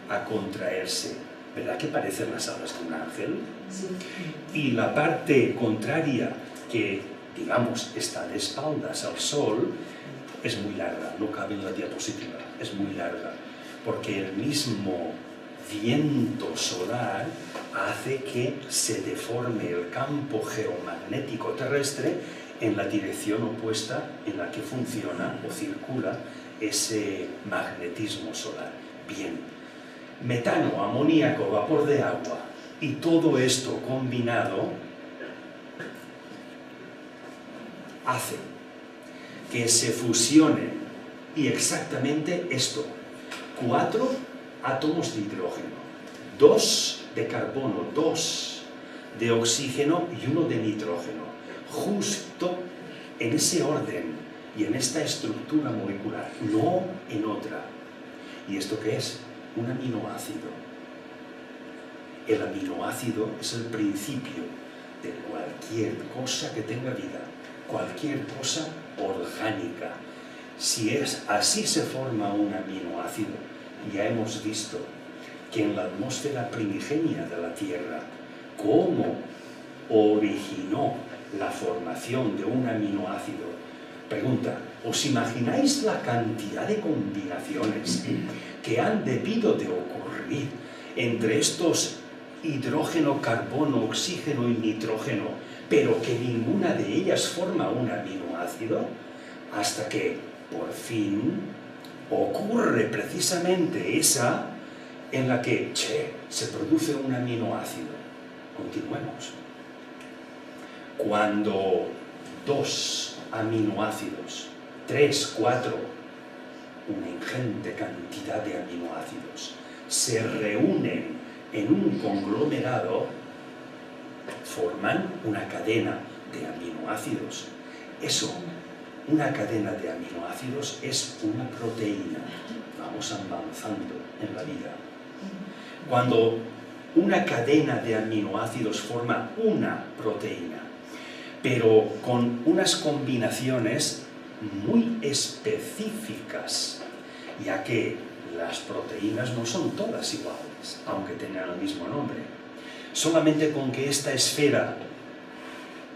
a contraerse. ¿Verdad que parecen las alas de un ángel? Sí. Y la parte contraria, que digamos está de espaldas al Sol, es muy larga, no cabe en la diapositiva, es muy larga, porque el mismo viento solar hace que se deforme el campo geomagnético terrestre en la dirección opuesta en la que funciona o circula ese magnetismo solar. Bien, metano, amoníaco, vapor de agua y todo esto combinado hace que se fusionen y exactamente esto, 4 átomos de hidrógeno, 2 de carbono, 2 de oxígeno y 1 de nitrógeno, justo en ese orden y en esta estructura molecular, no en otra. ¿Y esto qué es? Un aminoácido. El aminoácido es el principio de cualquier cosa que tenga vida, cualquier cosa orgánica. Si es así se forma un aminoácido, ya hemos visto que en la atmósfera primigenia de la Tierra, cómo originó la formación de un aminoácido. Pregunta, ¿os imagináis la cantidad de combinaciones que han debido de ocurrir entre estos hidrógeno, carbono, oxígeno y nitrógeno, pero que ninguna de ellas forma un aminoácido, hasta que por fin ocurre precisamente esa en la que, se produce un aminoácido? Continuemos. Cuando 2 aminoácidos, 3, 4, una ingente cantidad de aminoácidos, se reúnen en un conglomerado, forman una cadena de aminoácidos. Eso, una cadena de aminoácidos, es una proteína. Vamos avanzando en la vida. Cuando una cadena de aminoácidos forma una proteína, pero con unas combinaciones muy específicas, ya que las proteínas no son todas iguales, aunque tengan el mismo nombre. Solamente con que esta esfera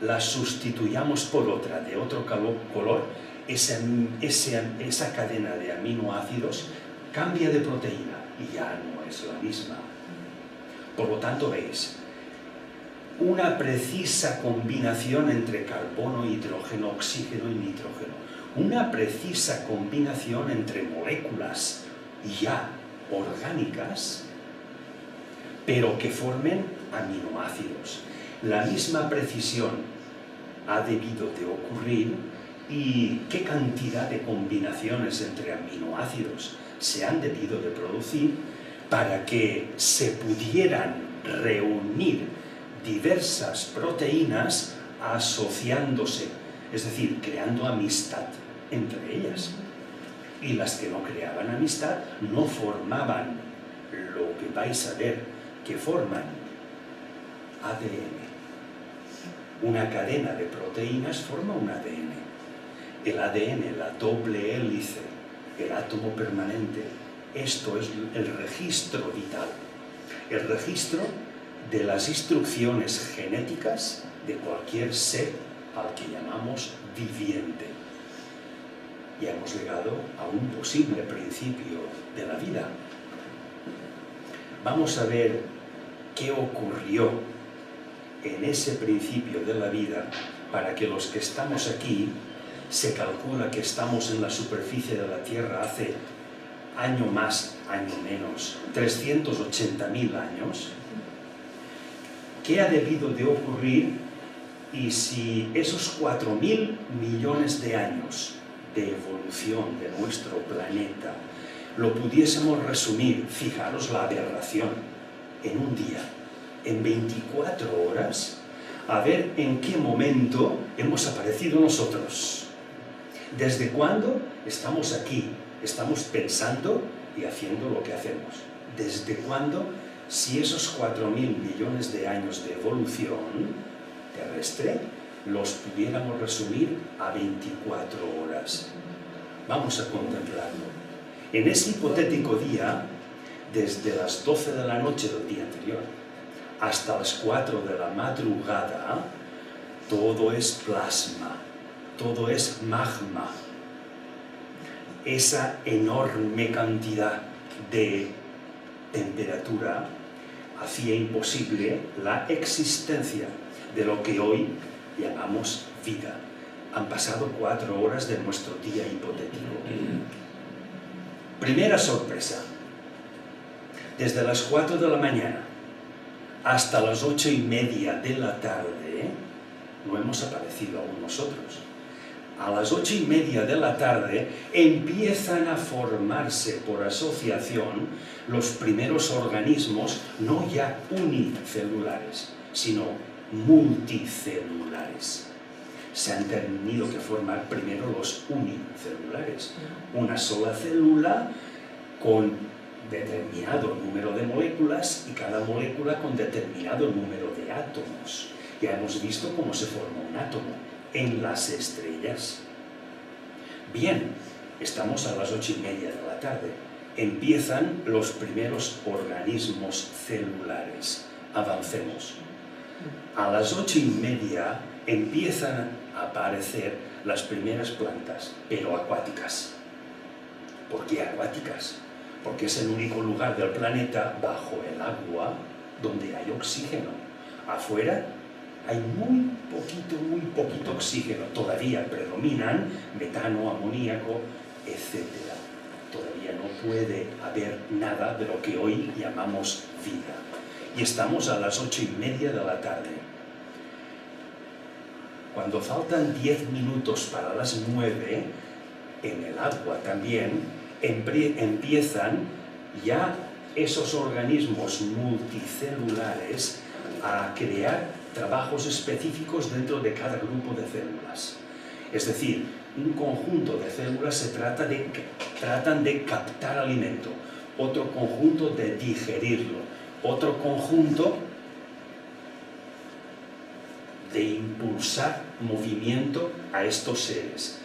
la sustituyamos por otra de otro color, esa cadena de aminoácidos cambia de proteína y ya no es la misma. Por lo tanto, veis, una precisa combinación entre carbono, hidrógeno, oxígeno y nitrógeno, una precisa combinación entre moléculas ya orgánicas, pero que formen aminoácidos. La misma precisión ha debido de ocurrir, y qué cantidad de combinaciones entre aminoácidos se han debido de producir para que se pudieran reunir diversas proteínas asociándose, es decir, creando amistad entre ellas. Y las que no creaban amistad no formaban lo que vais a ver que forman: ADN. Una cadena de proteínas forma un ADN. El ADN, la doble hélice, el átomo permanente, esto es el registro vital, el registro de las instrucciones genéticas de cualquier ser al que llamamos viviente. Ya hemos llegado a un posible principio de la vida. Vamos a ver qué ocurrió en ese principio de la vida para que los que estamos aquí, se calcula que estamos en la superficie de la Tierra hace año más, año menos, 380.000 años. ¿Qué ha debido de ocurrir? Y si esos 4.000 millones de años de evolución de nuestro planeta lo pudiésemos resumir, fijaros la aberración, en un día, en 24 horas, a ver en qué momento hemos aparecido nosotros. ¿Desde cuándo estamos aquí? Estamos pensando y haciendo lo que hacemos. ¿Desde cuándo? Si esos 4.000 millones de años de evolución terrestre los pudiéramos resumir a 24 horas. Vamos a contemplarlo. En ese hipotético día, desde las 12 de la noche del día anterior hasta las 4 de la madrugada, todo es plasma, todo es magma. Esa enorme cantidad de temperatura hacía imposible la existencia de lo que hoy llamamos vida. Han pasado 4 horas de nuestro día hipotético. Primera sorpresa. Desde las 4 de la mañana hasta las 8:30 de la tarde no hemos aparecido aún nosotros. A las 8:30 de la tarde empiezan a formarse por asociación los primeros organismos, no ya unicelulares, sino multicelulares. Se han tenido que formar primero los unicelulares, una sola célula con determinado número de moléculas y cada molécula con determinado número de átomos. Ya hemos visto cómo se forma un átomo en las estrellas. Bien, estamos a las 8:30 de la tarde. Empiezan los primeros organismos celulares. Avancemos. A las 8:30 empiezan a aparecer las primeras plantas, pero acuáticas. ¿Por qué acuáticas? Porque es el único lugar del planeta bajo el agua donde hay oxígeno. Afuera hay muy poquito oxígeno. Todavía predominan metano, amoníaco, etc. Todavía no puede haber nada de lo que hoy llamamos vida. Y estamos a las 8:30 de la tarde. Cuando faltan 10 minutos para las 9, en el agua también empiezan ya esos organismos multicelulares a crear trabajos específicos dentro de cada grupo de células. Es decir, un conjunto de células tratan de captar alimento, otro conjunto de digerirlo, otro conjunto de impulsar movimiento a estos seres.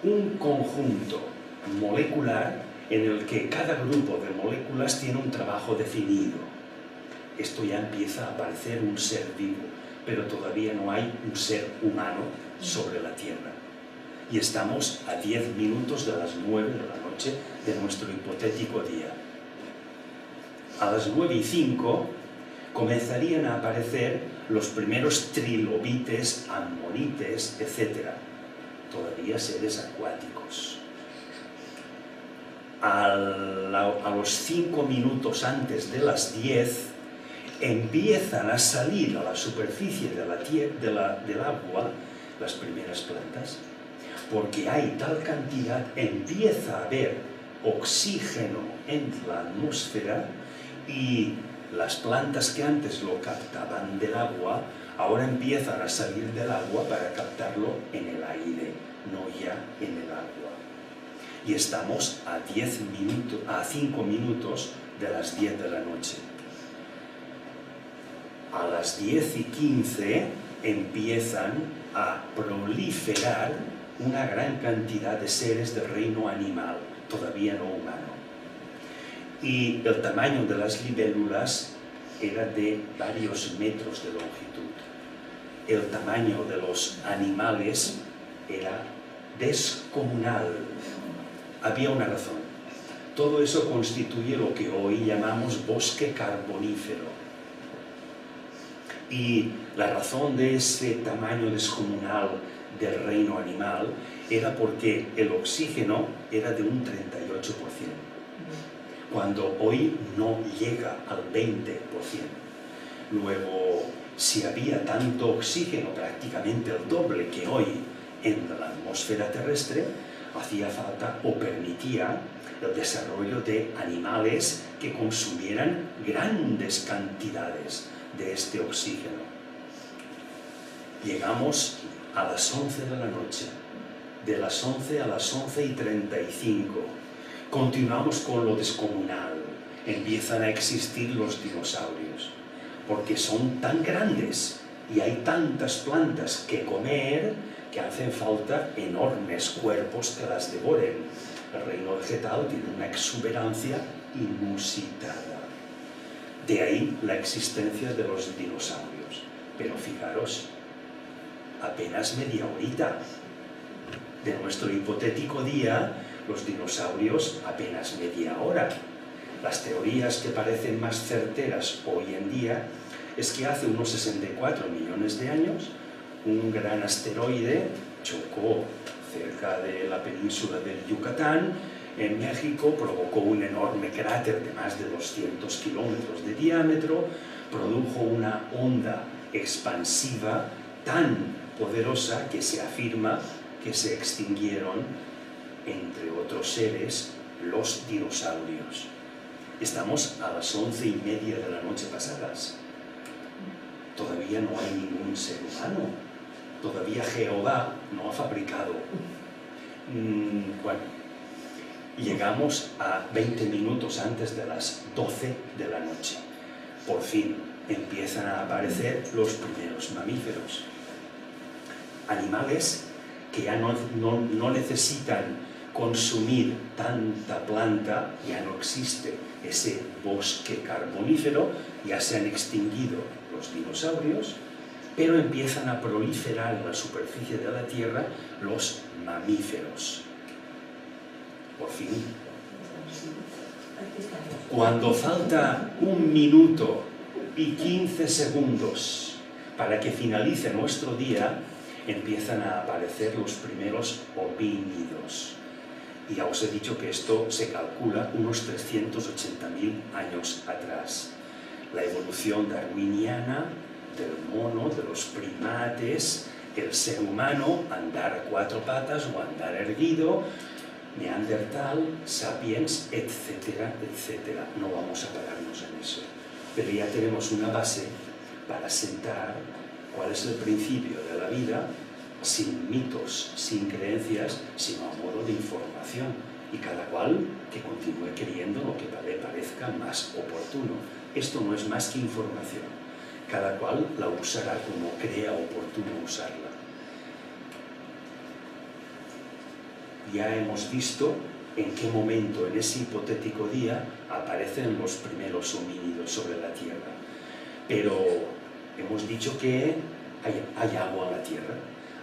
Un conjunto molecular en el que cada grupo de moléculas tiene un trabajo definido. Esto ya empieza a aparecer un ser vivo, pero todavía no hay un ser humano sobre la Tierra. Y estamos a 10 minutos de las 9 de la noche de nuestro hipotético día. A las 9:05 comenzarían a aparecer los primeros trilobites, ammonites, etc. Todavía seres acuáticos. A los 5 minutos antes de las 10 empiezan a salir a la superficie del agua las primeras plantas, porque hay tal cantidad, empieza a haber oxígeno en la atmósfera y las plantas que antes lo captaban del agua, ahora empiezan a salir del agua para captarlo en el aire, no ya en el agua. Y estamos a 5 minutos de las 10 de la noche. A las 10:15 empiezan a proliferar una gran cantidad de seres del reino animal, todavía no humano. Y el tamaño de las libélulas era de varios metros de longitud. El tamaño de los animales era descomunal. Había una razón. Todo eso constituye lo que hoy llamamos bosque carbonífero. Y la razón de ese tamaño descomunal del reino animal era porque el oxígeno era de un 38%, cuando hoy no llega al 20%. Luego, si había tanto oxígeno, prácticamente el doble que hoy en la atmósfera terrestre, hacía falta o permitía el desarrollo de animales que consumieran grandes cantidades de este oxígeno. Llegamos a las 11 de la noche, de las 11 a las 11:35. Continuamos con lo descomunal. Empiezan a existir los dinosaurios, porque son tan grandes y hay tantas plantas que comer que hacen falta enormes cuerpos que las devoren. El reino vegetal tiene una exuberancia inusitada. De ahí la existencia de los dinosaurios. Pero fijaros, apenas media horita de nuestro hipotético día, los dinosaurios apenas media hora. Las teorías que parecen más certeras hoy en día es que hace unos 64 millones de años un gran asteroide chocó cerca de la península del Yucatán, en México, provocó un enorme cráter de más de 200 kilómetros de diámetro, produjo una onda expansiva tan poderosa que se afirma que se extinguieron, entre otros seres, los dinosaurios. Estamos a las 11:30 de la noche pasadas. Todavía no hay ningún ser humano. Todavía Jehová no ha fabricado. Bueno, llegamos a 20 minutos antes de las 12 de la noche. Por fin empiezan a aparecer los primeros mamíferos. Animales que ya no necesitan consumir tanta planta, ya no existe ese bosque carbonífero, ya se han extinguido los dinosaurios, pero empiezan a proliferar en la superficie de la Tierra los mamíferos. Por fin. Cuando falta 1 minuto y 15 segundos para que finalice nuestro día, empiezan a aparecer los primeros homínidos. Y ya os he dicho que esto se calcula unos 380.000 años atrás. La evolución darwiniana del mono, de los primates, el ser humano, andar a 4 patas o andar erguido, Neandertal, Sapiens, etcétera, etcétera. No vamos a pararnos en eso. Pero ya tenemos una base para sentar cuál es el principio de la vida, sin mitos, sin creencias, sino a modo de información. Y cada cual que continúe creyendo lo que le parezca más oportuno. Esto no es más que información. Cada cual la usará como crea oportuno usarla. Ya hemos visto en qué momento, en ese hipotético día, aparecen los primeros homínidos sobre la Tierra. Pero hemos dicho que hay agua en la Tierra.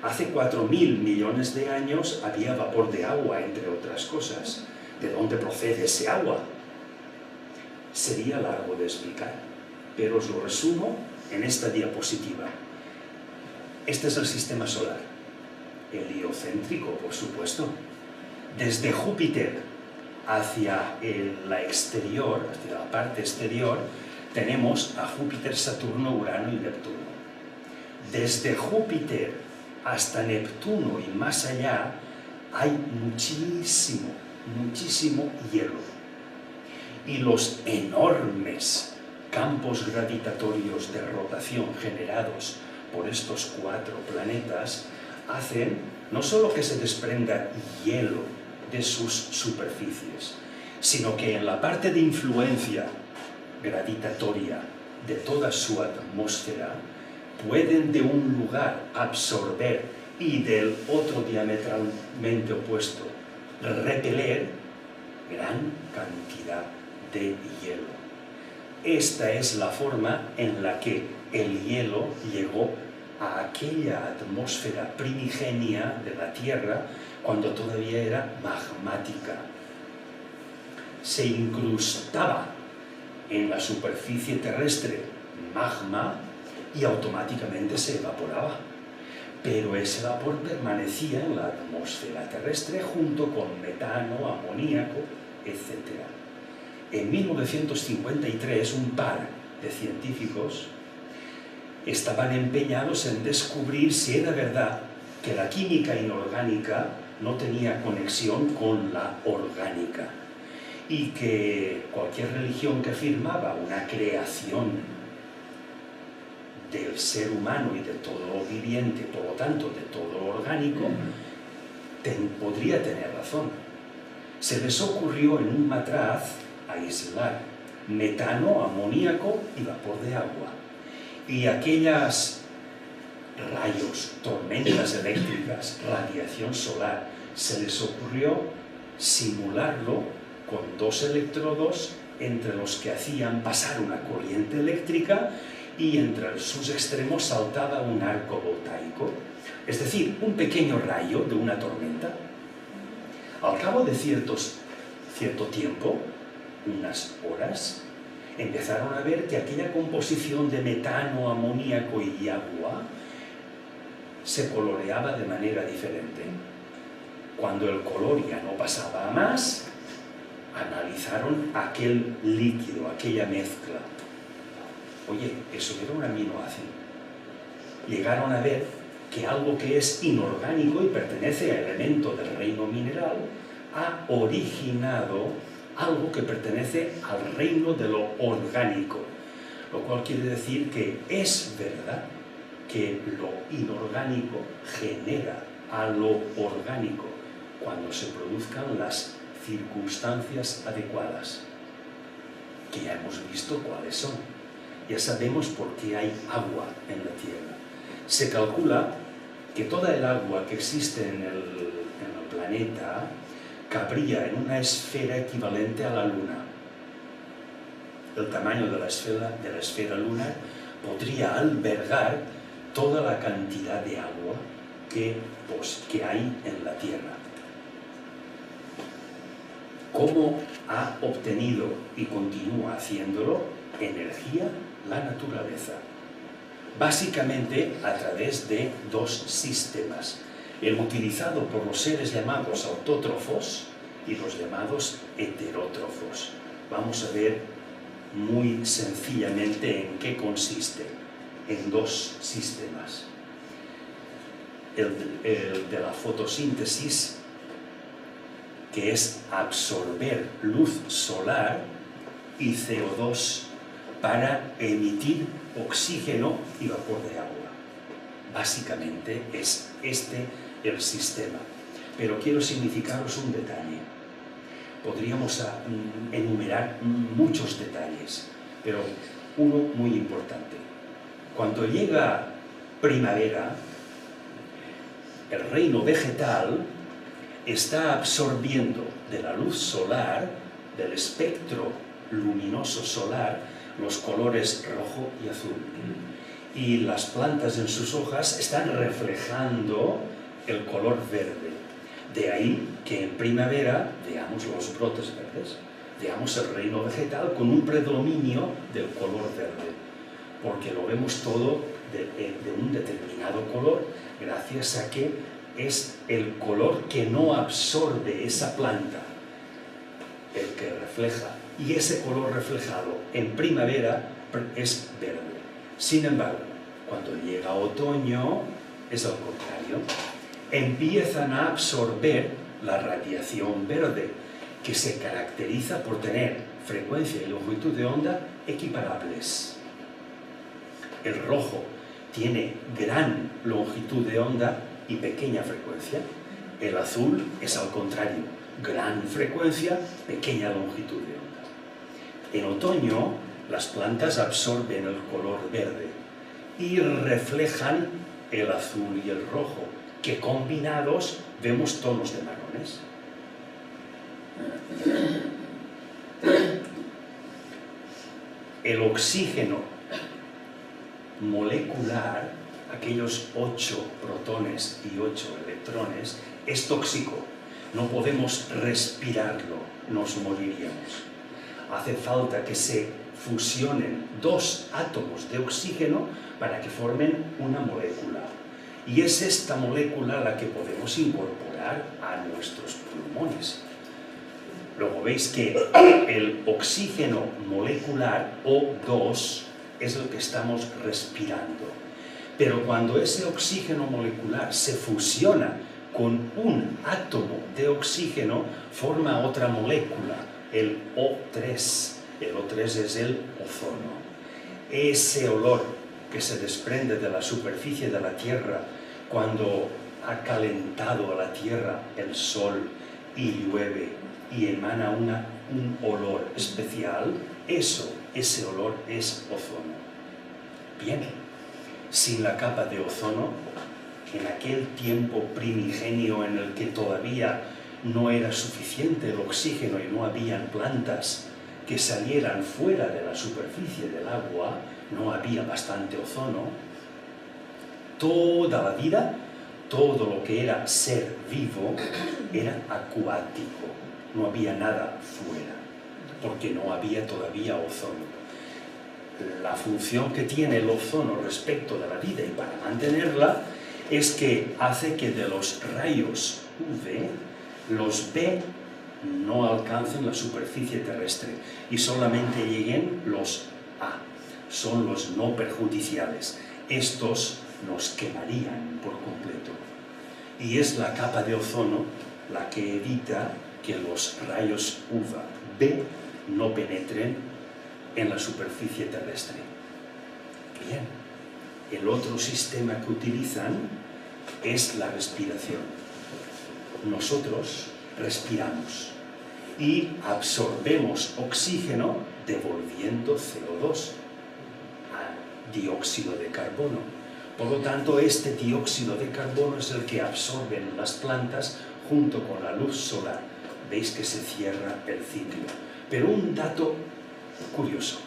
Hace 4.000 millones de años había vapor de agua, entre otras cosas. ¿De dónde procede ese agua? Sería largo de explicar, pero os lo resumo en esta diapositiva. Este es el sistema solar, heliocéntrico, por supuesto. Desde Júpiter hacia la exterior, hacia la parte exterior, tenemos a Júpiter, Saturno, Urano y Neptuno. Desde Júpiter hasta Neptuno y más allá hay muchísimo, muchísimo hielo. Y los enormes campos gravitatorios de rotación generados por estos 4 planetas hacen no solo que se desprenda hielo de sus superficies, sino que en la parte de influencia gravitatoria de toda su atmósfera pueden de un lugar absorber y del otro diametralmente opuesto repeler gran cantidad de hielo. Esta es la forma en la que el hielo llegó a aquella atmósfera primigenia de la Tierra cuando todavía era magmática. Se incrustaba en la superficie terrestre magma y automáticamente se evaporaba. Pero ese vapor permanecía en la atmósfera terrestre junto con metano, amoníaco, etc. En 1953, un par de científicos estaban empeñados en descubrir si era verdad que la química inorgánica no tenía conexión con la orgánica y que cualquier religión que afirmaba una creación del ser humano y de todo lo viviente, por lo tanto de todo lo orgánico, podría tener razón. Se les ocurrió en un matraz aislar metano, amoníaco y vapor de agua. Y aquellas rayos, tormentas eléctricas, radiación solar, se les ocurrió simularlo con 2 electrodos entre los que hacían pasar una corriente eléctrica y entre sus extremos saltaba un arco voltaico, es decir, un pequeño rayo de una tormenta. Al cabo de cierto tiempo, unas horas, empezaron a ver que aquella composición de metano, amoníaco y agua se coloreaba de manera diferente. Cuando el color ya no pasaba a más, analizaron aquel líquido, aquella mezcla. Oye, eso era un aminoácido. Llegaron a ver que algo que es inorgánico y pertenece a elemento del reino mineral ha originado algo que pertenece al reino de lo orgánico, lo cual quiere decir que es verdad que lo inorgánico genera a lo orgánico cuando se produzcan las circunstancias adecuadas, que ya hemos visto cuáles son. Ya sabemos por qué hay agua en la Tierra. Se calcula que toda el agua que existe en el planeta cabría en una esfera equivalente a la Luna. El tamaño de la esfera lunar podría albergar toda la cantidad de agua que hay en la Tierra. ¿Cómo ha obtenido y continúa haciéndolo energía la naturaleza? Básicamente a través de 2 sistemas: el utilizado por los seres llamados autótrofos y los llamados heterótrofos. Vamos a ver muy sencillamente en qué consiste, en 2 sistemas. El de la fotosíntesis, que es absorber luz solar y CO2 para emitir oxígeno y vapor de agua. Básicamente es este el sistema. Pero quiero significaros un detalle. Podríamos enumerar muchos detalles, pero uno muy importante. Cuando llega primavera, el reino vegetal está absorbiendo de la luz solar, del espectro luminoso solar, los colores rojo y azul. Y las plantas en sus hojas están reflejando el color verde. De ahí que en primavera veamos los brotes verdes, veamos el reino vegetal con un predominio del color verde, porque lo vemos todo de un determinado color gracias a que es el color que no absorbe esa planta el que refleja, y ese color reflejado en primavera es verde. Sin embargo, cuando llega otoño es al contrario, empiezan a absorber la radiación verde, que se caracteriza por tener frecuencia y longitud de onda equiparables. El rojo tiene gran longitud de onda y pequeña frecuencia. El azul es al contrario, gran frecuencia, pequeña longitud de onda. En otoño, las plantas absorben el color verde y reflejan el azul y el rojo, que combinados vemos tonos de marrones. El oxígeno molecular, aquellos 8 protones y 8 electrones, es tóxico. No podemos respirarlo, nos moriríamos. Hace falta que se fusionen 2 átomos de oxígeno para que formen una molécula. Y es esta molécula la que podemos incorporar a nuestros pulmones. Luego veis que el oxígeno molecular, O2, es el que estamos respirando. Pero cuando ese oxígeno molecular se fusiona con un átomo de oxígeno, forma otra molécula, el O3. El O3 es el ozono. Ese olor que se desprende de la superficie de la Tierra cuando ha calentado a la Tierra el sol y llueve y emana un olor especial, ese olor es ozono. Bien, sin la capa de ozono, en aquel tiempo primigenio en el que todavía no era suficiente el oxígeno y no habían plantas que salieran fuera de la superficie del agua, no había bastante ozono, toda la vida, todo lo que era ser vivo, era acuático, no había nada fuera, porque no había todavía ozono. La función que tiene el ozono respecto de la vida y para mantenerla es que hace que de los rayos UV, los B no alcancen la superficie terrestre y solamente lleguen los A, son los no perjudiciales. Estos nos quemarían por completo. Y es la capa de ozono la que evita que los rayos UV no penetren en la superficie terrestre. Bien, el otro sistema que utilizan es la respiración. Nosotros respiramos y absorbemos oxígeno devolviendo CO2 a dióxido de carbono. Por lo tanto, este dióxido de carbono es el que absorben las plantas junto con la luz solar. Veis que se cierra el ciclo. Pero un dato curioso,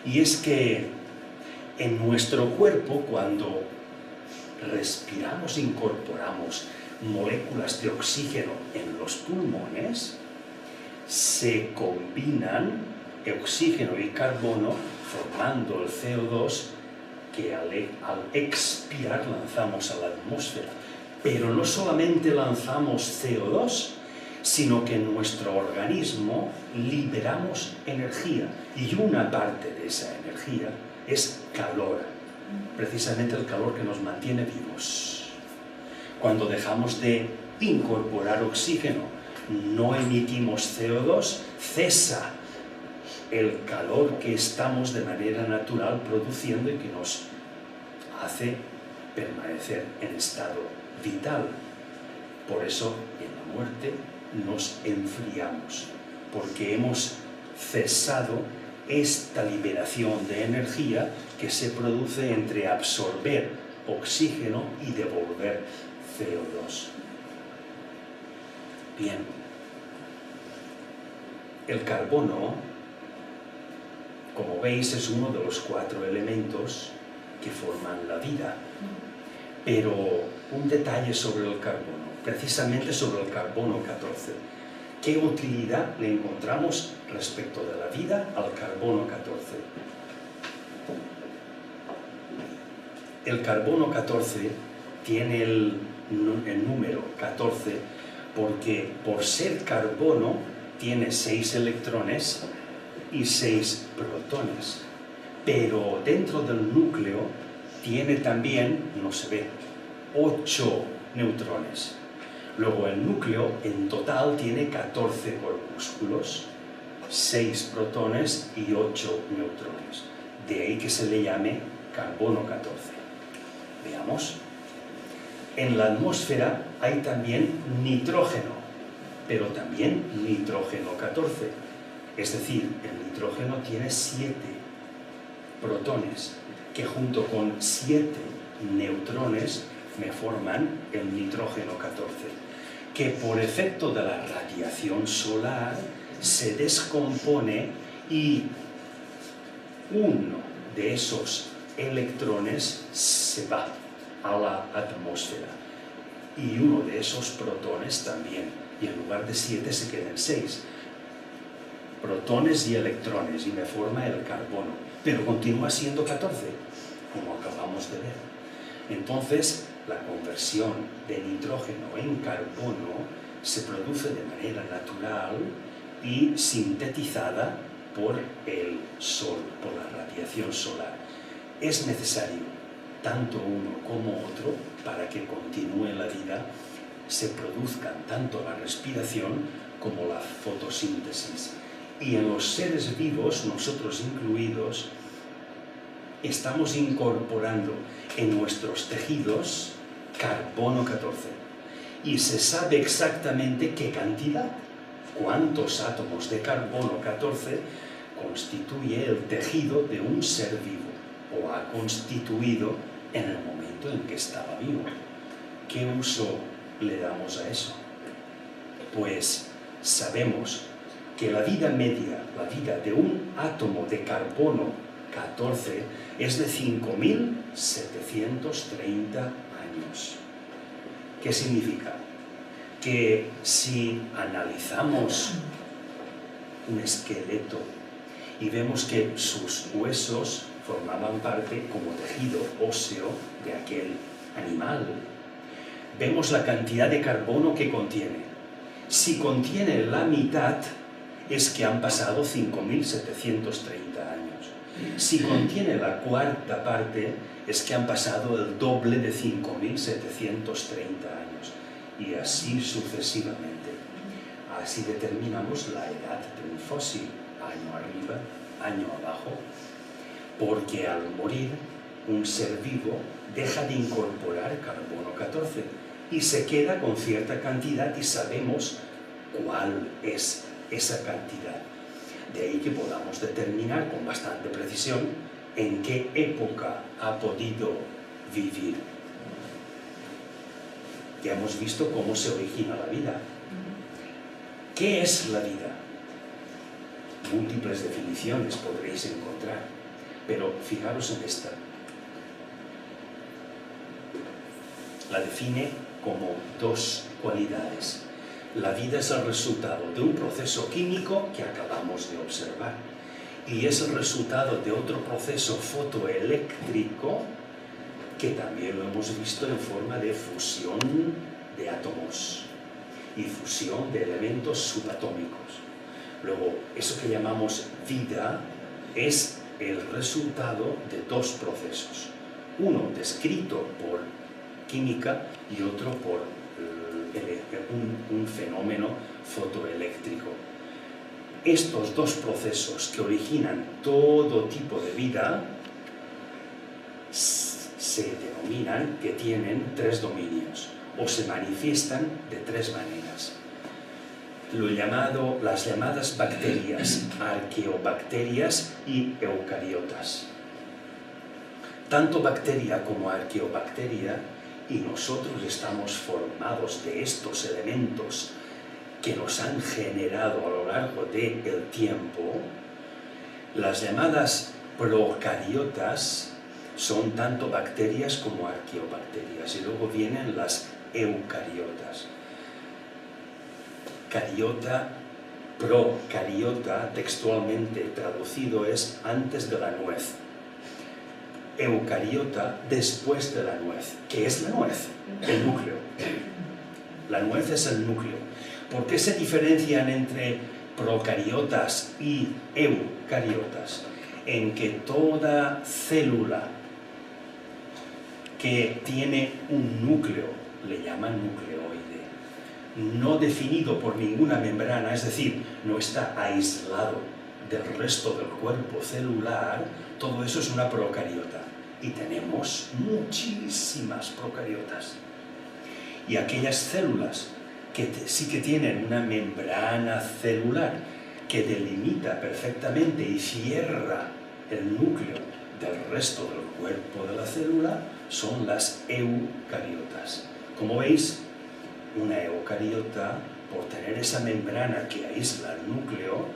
y es que en nuestro cuerpo, cuando respiramos, incorporamos moléculas de oxígeno en los pulmones, se combinan oxígeno y carbono formando el CO2 que al expirar lanzamos a la atmósfera. Pero no solamente lanzamos CO2, sino que en nuestro organismo liberamos energía, y una parte de esa energía es calor, precisamente el calor que nos mantiene vivos. Cuando dejamos de incorporar oxígeno, no emitimos CO2, cesa el calor que estamos de manera natural produciendo y que nos hace permanecer en estado vital. Por eso, en la muerte, nos enfriamos, porque hemos cesado esta liberación de energía que se produce entre absorber oxígeno y devolver CO2. Bien, el carbono, como veis, es uno de los 4 elementos que forman la vida. Pero un detalle sobre el carbono, precisamente sobre el carbono 14. ¿Qué utilidad le encontramos respecto de la vida al carbono 14? El carbono 14 tiene el número 14 porque por ser carbono tiene 6 electrones y 6 protones. Pero dentro del núcleo tiene también, no se ve, 8 neutrones. Luego el núcleo en total tiene 14 corpúsculos, 6 protones y 8 neutrones. De ahí que se le llame carbono 14. Veamos. En la atmósfera hay también nitrógeno, pero también nitrógeno 14. Es decir, el nitrógeno tiene 7 protones, que junto con 7 neutrones me forman el nitrógeno 14, que por efecto de la radiación solar se descompone y uno de esos electrones se va a la atmósfera y uno de esos protones también, y en lugar de 7 se quedan 6 protones y electrones y me forma el carbono, pero continúa siendo 14, como acabamos de ver. Entonces, la conversión de nitrógeno en carbono se produce de manera natural y sintetizada por el sol, por la radiación solar. Es necesario tanto uno como otro para que continúe la vida, se produzcan tanto la respiración como la fotosíntesis. Y en los seres vivos, nosotros incluidos, estamos incorporando en nuestros tejidos carbono 14. Y se sabe exactamente qué cantidad, cuántos átomos de carbono 14 constituye el tejido de un ser vivo, o ha constituido en el momento en que estaba vivo. ¿Qué uso le damos a eso? Pues sabemos que la vida media, la vida de un átomo de carbono 14 es de 5.730 años. ¿Qué significa? Que si analizamos un esqueleto y vemos que sus huesos formaban parte como tejido óseo de aquel animal, vemos la cantidad de carbono que contiene. Si contiene la mitad, es que han pasado 5.730 años. Si contiene la cuarta parte, es que han pasado el doble de 5.730 años. Y así sucesivamente. Así determinamos la edad de un fósil, año arriba, año abajo, porque al morir un ser vivo deja de incorporar carbono 14 y se queda con cierta cantidad y sabemos cuál es esa cantidad. De ahí que podamos determinar con bastante precisión en qué época ha podido vivir. Ya hemos visto cómo se origina la vida. ¿Qué es la vida? Múltiples definiciones podréis encontrar, pero fijaros en esta. La define como dos cualidades. La vida es el resultado de un proceso químico que acabamos de observar y es el resultado de otro proceso fotoeléctrico que también lo hemos visto en forma de fusión de átomos y fusión de elementos subatómicos. Luego, eso que llamamos vida es el resultado de dos procesos. Uno descrito por química y otro por un fenómeno fotoeléctrico. Estos dos procesos que originan todo tipo de vida se denominan que tienen tres dominios o se manifiestan de tres maneras. Las llamadas bacterias, arqueobacterias y eucariotas. Tanto bacteria como arqueobacteria, y nosotros estamos formados de estos elementos que nos han generado a lo largo del tiempo. Las llamadas procariotas son tanto bacterias como arqueobacterias, y luego vienen las eucariotas. Cariota, procariota, textualmente traducido es antes de la nuez. Eucariota, después de la nuez. ¿Qué es la nuez? El núcleo. La nuez es el núcleo. ¿Por qué se diferencian entre procariotas y eucariotas? En que toda célula que tiene un núcleo, le llaman nucleoide, no definido por ninguna membrana, es decir, no está aislado del resto del cuerpo celular, todo eso es una procariota. Y tenemos muchísimas procariotas. Y aquellas células que sí que tienen una membrana celular que delimita perfectamente y cierra el núcleo del resto del cuerpo de la célula, son las eucariotas. Como veis, una eucariota, por tener esa membrana que aísla el núcleo,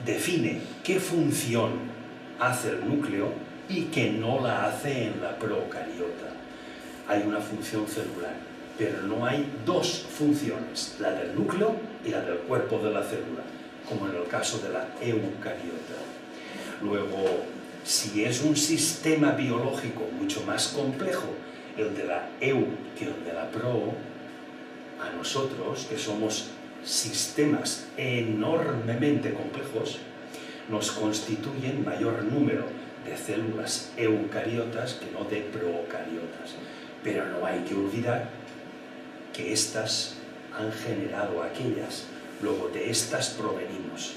define qué función hace el núcleo y que no la hace en la procariota. Hay una función celular, pero no hay dos funciones, la del núcleo y la del cuerpo de la célula, como en el caso de la eucariota. Luego, si es un sistema biológico mucho más complejo, el de la eu que el de la pro, a nosotros, que somos sistemas enormemente complejos, nos constituyen mayor número de células eucariotas que no de procariotas. Pero no hay que olvidar que estas han generado aquellas, luego de estas provenimos.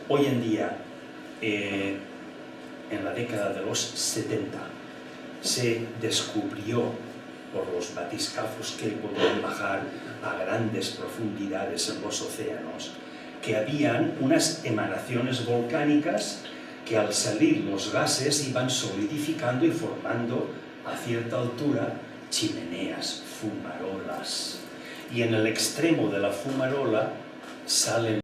Hoy en día, en la década de los 70, se descubrió por los batiscafos que podían bajar a grandes profundidades en los océanos, que habían unas emanaciones volcánicas que al salir los gases iban solidificando y formando a cierta altura chimeneas, fumarolas. Y en el extremo de la fumarola salen